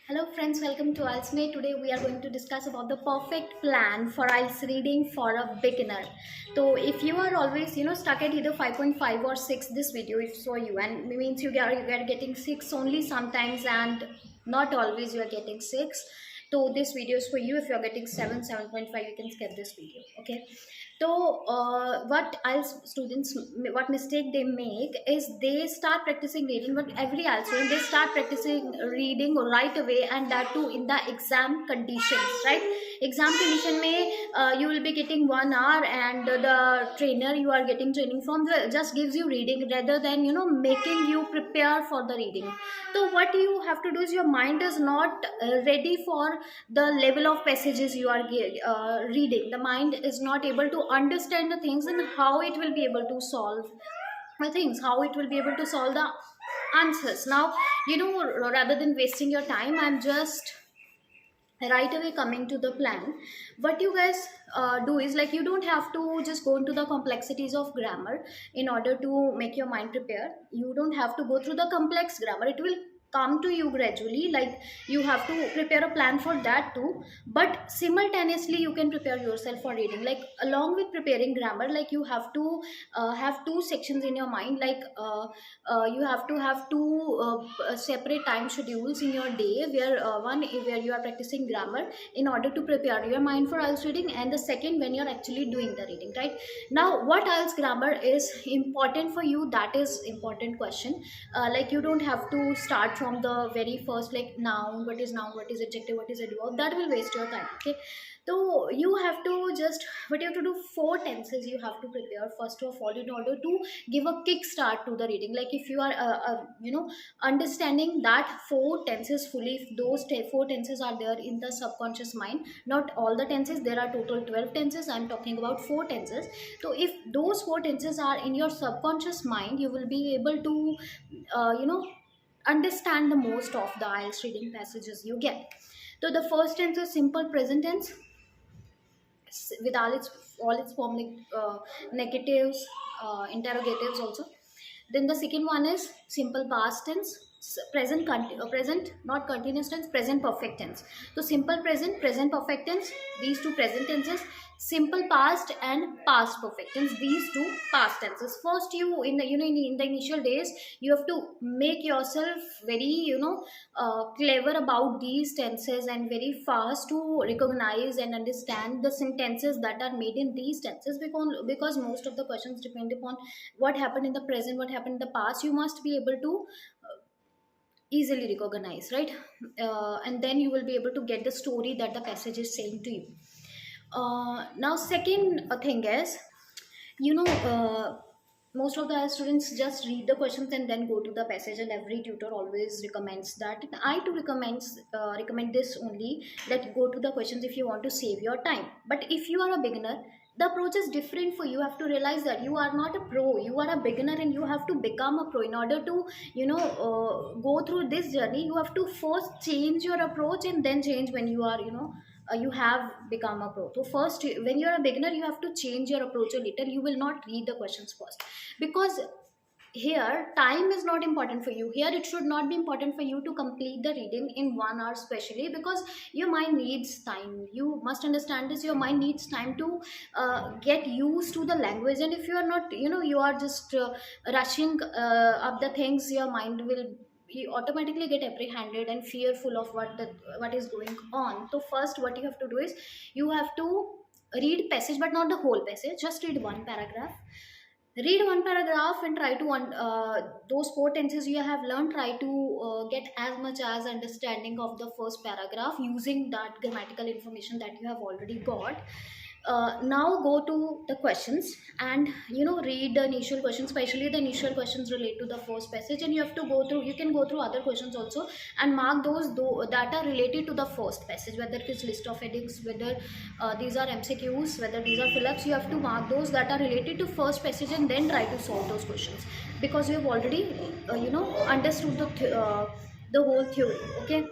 Hello friends, welcome to Ielts. Today we are going to discuss about the perfect plan for Ielts reading for a beginner. So if you are always stuck at either 5.5 or 6, this video is for you, and it means you are getting 6 only sometimes and not always you are getting 6. So this video is for you. If you are getting 7, 7.5, you can skip this video. Okay. So, what IELTS students, what mistake they make is they start practicing reading, but every IELTS student, they start practicing reading right away, and that too in the exam conditions, right? Exam condition may you will be getting 1 hour, and the trainer you are getting training from just gives you reading rather than making you prepare for the reading. So what you have to do is your mind is not ready for the level of passages you are reading. The mind is not able to understand the things and how it will be able to solve the things, how it will be able to solve the answers. Now, rather than wasting your time, I'm just right away coming to the plan. What you guys do is, like, you don't have to just go into the complexities of grammar in order to make your mind prepare. You don't have to go through the complex grammar, it will come to you gradually. Like, you have to prepare a plan for that too, but simultaneously you can prepare yourself for reading. Like, along with preparing grammar, like, you have to have two sections in your mind. Like, you have to have two separate time schedules in your day, where one is where you are practicing grammar in order to prepare your mind for IELTS reading, and the second when you're actually doing the reading, right? Now, what IELTS grammar is important for you, that is important question. Like, you don't have to start from the very first, like, noun, what is adjective, what is adverb. That will waste your time. Okay. So you have to just, what you have to do, four tenses you have to prepare first of all in order to give a kick start to the reading. Like, if you are understanding that four tenses fully, if those four tenses are there in the subconscious mind, not all the tenses, there are total 12 tenses, I'm talking about four tenses. So if those four tenses are in your subconscious mind, you will be able to understand the most of the IELTS reading passages you get. So the first tense is simple present tense with all its form, like negatives, interrogatives also. Then the second one is simple past tense, present, not continuous tense, present perfect tense. So simple present, present perfect tense, these two present tenses. Simple past and past perfect tense, these two past tenses. First, you in the in the initial days, you have to make yourself very clever about these tenses and very fast to recognize and understand the sentences that are made in these tenses, because most of the questions depend upon what happened in the present, what happened in the past. You must be able to easily recognize, right? And then you will be able to get the story that the passage is saying to you. Now, second thing is, you know most of the students just read the questions and then go to the passage, and every tutor always recommends that. I too recommend this only, that go to the questions if you want to save your time. But if you are a beginner, the approach is different for you. You have to realize that you are not a pro, you are a beginner, and you have to become a pro. In order to go through this journey, you have to first change your approach and then change when you are you have become a pro. So first, when you're a beginner, you have to change your approach a little. You will not read the questions first, because here time is not important for you. Here it should not be important for you to complete the reading in 1 hour, especially because your mind needs time. You must understand this, your mind needs time to get used to the language. And if you are not, you are just rushing up the things, your mind will, you automatically get apprehended and fearful of what is going on. So first, what you have to do is, you have to read passage, but not the whole passage, just read one paragraph. Read one paragraph and try to those four tenses you have learned, try to get as much as understanding of the first paragraph using that grammatical information that you have already got. Now go to the questions, and read the initial questions, especially the initial questions relate to the first passage. And you have to go through, you can go through other questions also, and mark those that are related to the first passage, whether it is list of headings, whether these are MCQs, whether these are fill-ups. You have to mark those that are related to first passage and then try to solve those questions, because you have already understood the whole theory. Okay.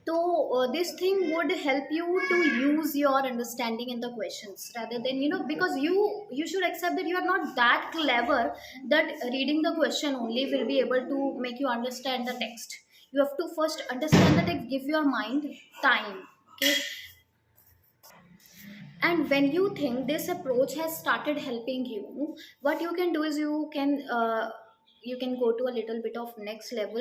So this thing would help you to use your understanding in the questions, rather than, because you should accept that you are not that clever that reading the question only will be able to make you understand the text. You have to first understand the text, give your mind time. Okay. And when you think this approach has started helping you, what you can do is you can go to a little bit of next level,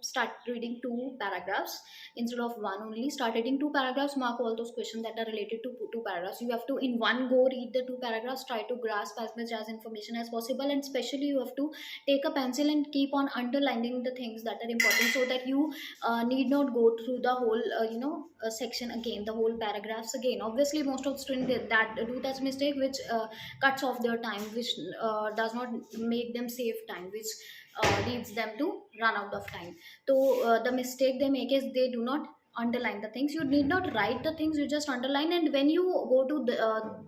start reading two paragraphs instead of one only. Start reading two paragraphs, mark all those questions that are related to two paragraphs. You have to in one go read the two paragraphs, try to grasp as much as information as possible, and especially you have to take a pencil and keep on underlining the things that are important, so that you need not go through the whole section again, the whole paragraphs again. Obviously most of the students that do that mistake, which cuts off their time, which does not make them save time, which leads them to run out of time. So the mistake they make is they do not underline the things. You need not write the things, you just underline, and when you go to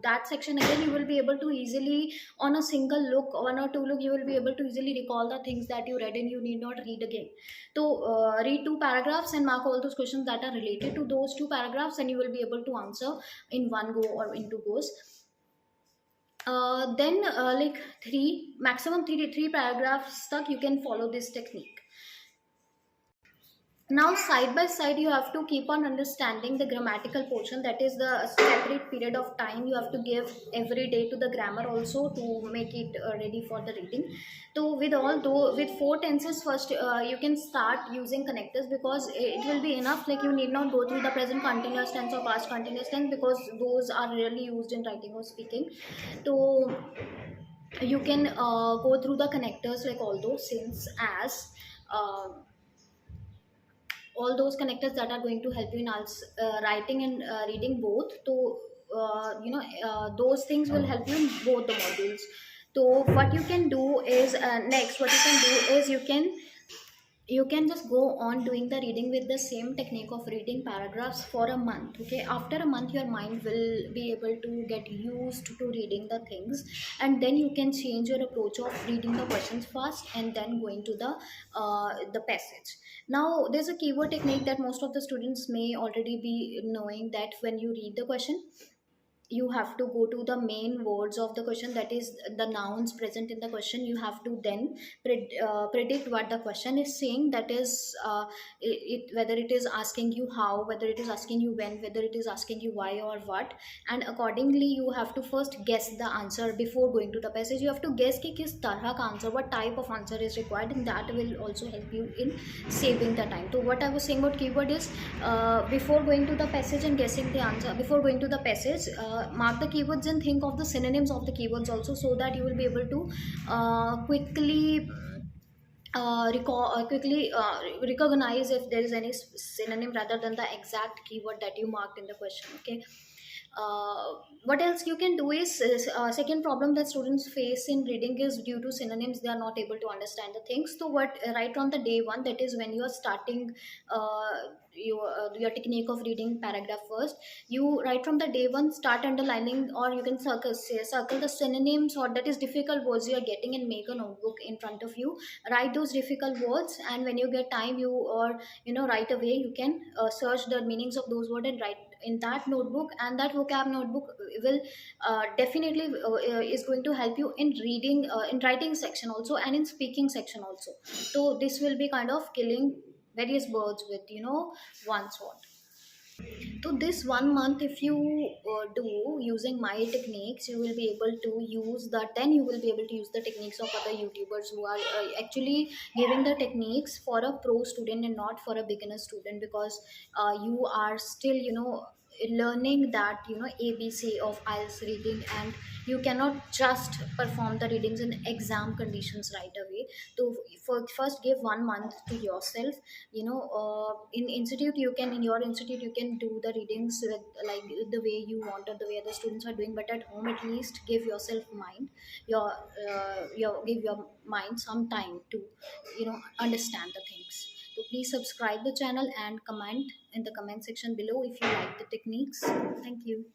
that section again, you will be able to easily, on a single look, one or two look, you will be able to easily recall the things that you read, and you need not read again. So read two paragraphs and mark all those questions that are related to those two paragraphs, and you will be able to answer in one go or in two goes. Then like three paragraphs stuck, you can follow this technique. Now side by side you have to keep on understanding the grammatical portion, that is the separate period of time you have to give every day to the grammar also, to make it ready for the reading. So with all though with four tenses, first you can start using connectors, because it will be enough. Like you need not go through the present continuous tense or past continuous tense, because those are rarely used in writing or speaking. So you can go through the connectors, like all those since as uh, all those connectors that are going to help you in writing and reading both. So those things will help you in both the modules. So what you can do is next what you can do is you can just go on doing the reading with the same technique of reading paragraphs for a month. Okay, after a month your mind will be able to get used to reading the things, and then you can change your approach of reading the questions first and then going to the passage. Now there's a keyword technique that most of the students may already be knowing, that when you read the question, you have to go to the main words of the question, that is the nouns present in the question. You have to then predict what the question is saying, that is whether it is asking you how, whether it is asking you when, whether it is asking you why or what. And accordingly you have to first guess the answer before going to the passage. You have to guess ki kis tarah ka answer, what type of answer is required, and that will also help you in saving the time. So what I was saying about keyword is, before going to the passage and guessing the answer, before going to the passage, mark the keywords and think of the synonyms of the keywords also, so that you will be able to quickly quickly recognize if there is any synonym rather than the exact keyword that you marked in the question. Okay. What else you can do is second problem that students face in reading is, due to synonyms they are not able to understand the things. So what right from the day one, that is when you are starting your technique of reading paragraph first, you right from the day one start underlining, or you can circle the synonyms, or that is difficult words you are getting, and make a notebook in front of you. Write those difficult words, and when you get time, you or right away you can search the meanings of those words and write in that notebook. And that vocab notebook will definitely is going to help you in reading, in writing section also, and in speaking section also. So this will be kind of killing various birds with one sword. So this 1 month, if you do using my techniques, you will be able to use that. Then you will be able to use the techniques of other YouTubers who are actually giving the techniques for a pro student and not for a beginner student, because you are still learning that ABC of IELTS reading, and you cannot just perform the readings in exam conditions right away. So first give 1 month to yourself. In institute you can, in your institute you can do the readings with like the way you want or the way other students are doing, but at home at least give yourself mind your give your mind some time to understand the things. So please subscribe the channel and comment in the comment section below if you like the techniques. Thank you.